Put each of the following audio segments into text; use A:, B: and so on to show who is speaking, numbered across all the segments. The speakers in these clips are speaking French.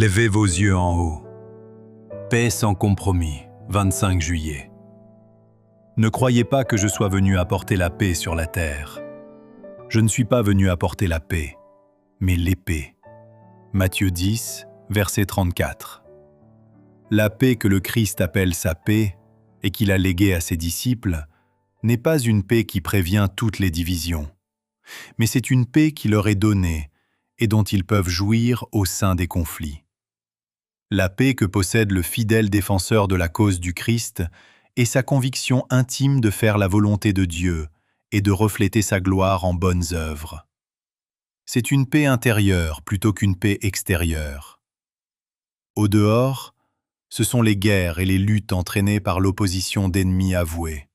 A: Levez vos yeux en haut. Paix sans compromis, 25 juillet. Ne croyez pas que je sois venu apporter la paix sur la terre. Je ne suis pas venu apporter la paix, mais l'épée. Matthieu 10, verset 34. La paix que le Christ appelle sa paix et qu'il a léguée à ses disciples n'est pas une paix qui prévient toutes les divisions, mais c'est une paix qui leur est donnée et dont ils peuvent jouir au sein des conflits. La paix que possède le fidèle défenseur de la cause du Christ est sa conviction intime de faire la volonté de Dieu et de refléter sa gloire en bonnes œuvres. C'est une paix intérieure plutôt qu'une paix extérieure. Au dehors, ce sont les guerres et les luttes entraînées par l'opposition d'ennemis avoués,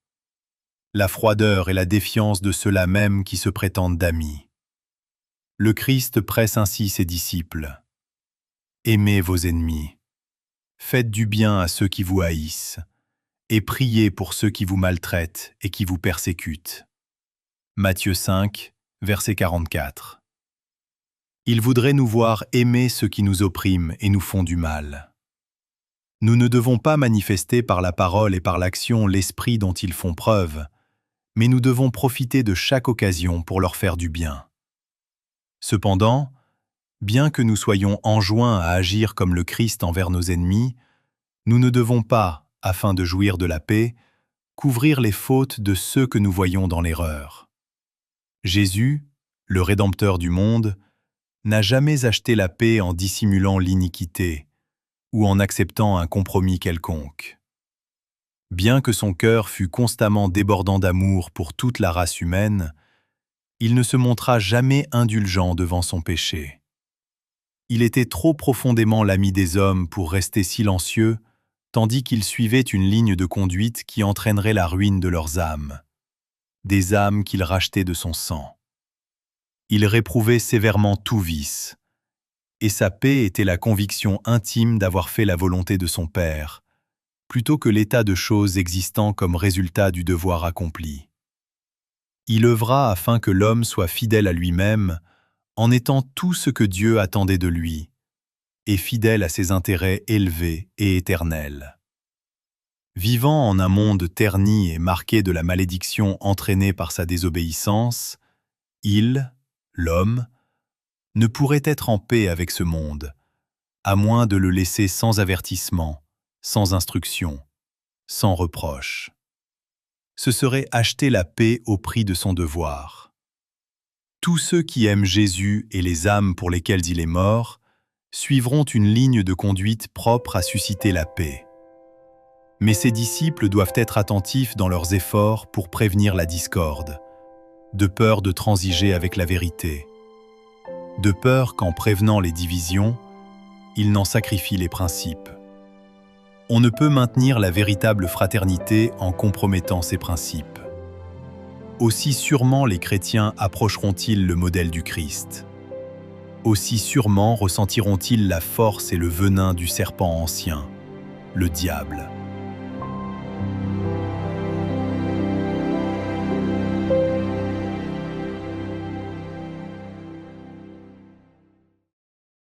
A: la froideur et la défiance de ceux-là même qui se prétendent d'amis. Le Christ presse ainsi ses disciples. Aimez vos ennemis, faites du bien à ceux qui vous haïssent, et priez pour ceux qui vous maltraitent et qui vous persécutent. Matthieu 5, verset 44. Il voudrait nous voir aimer ceux qui nous oppriment et nous font du mal. Nous ne devons pas manifester par la parole et par l'action l'esprit dont ils font preuve, mais nous devons profiter de chaque occasion pour leur faire du bien. Cependant, bien que nous soyons enjoints à agir comme le Christ envers nos ennemis, nous ne devons pas, afin de jouir de la paix, couvrir les fautes de ceux que nous voyons dans l'erreur. Jésus, le Rédempteur du monde, n'a jamais acheté la paix en dissimulant l'iniquité ou en acceptant un compromis quelconque. Bien que son cœur fût constamment débordant d'amour pour toute la race humaine, il ne se montra jamais indulgent devant son péché. Il était trop profondément l'ami des hommes pour rester silencieux, tandis qu'il suivait une ligne de conduite qui entraînerait la ruine de leurs âmes, des âmes qu'il rachetait de son sang. Il réprouvait sévèrement tout vice, et sa paix était la conviction intime d'avoir fait la volonté de son Père, plutôt que l'état de choses existant comme résultat du devoir accompli. Il œuvra afin que l'homme soit fidèle à lui-même, en étant tout ce que Dieu attendait de lui, et fidèle à ses intérêts élevés et éternels. Vivant en un monde terni et marqué de la malédiction entraînée par sa désobéissance, il, l'homme, ne pourrait être en paix avec ce monde, à moins de le laisser sans avertissement, sans instruction, sans reproche. Ce serait acheter la paix au prix de son devoir. Tous ceux qui aiment Jésus et les âmes pour lesquelles il est mort suivront une ligne de conduite propre à susciter la paix. Mais ses disciples doivent être attentifs dans leurs efforts pour prévenir la discorde, de peur de transiger avec la vérité, de peur qu'en prévenant les divisions, ils n'en sacrifient les principes. On ne peut maintenir la véritable fraternité en compromettant ses principes. Aussi sûrement les chrétiens approcheront-ils le modèle du Christ. Aussi sûrement ressentiront-ils la force et le venin du serpent ancien, le diable.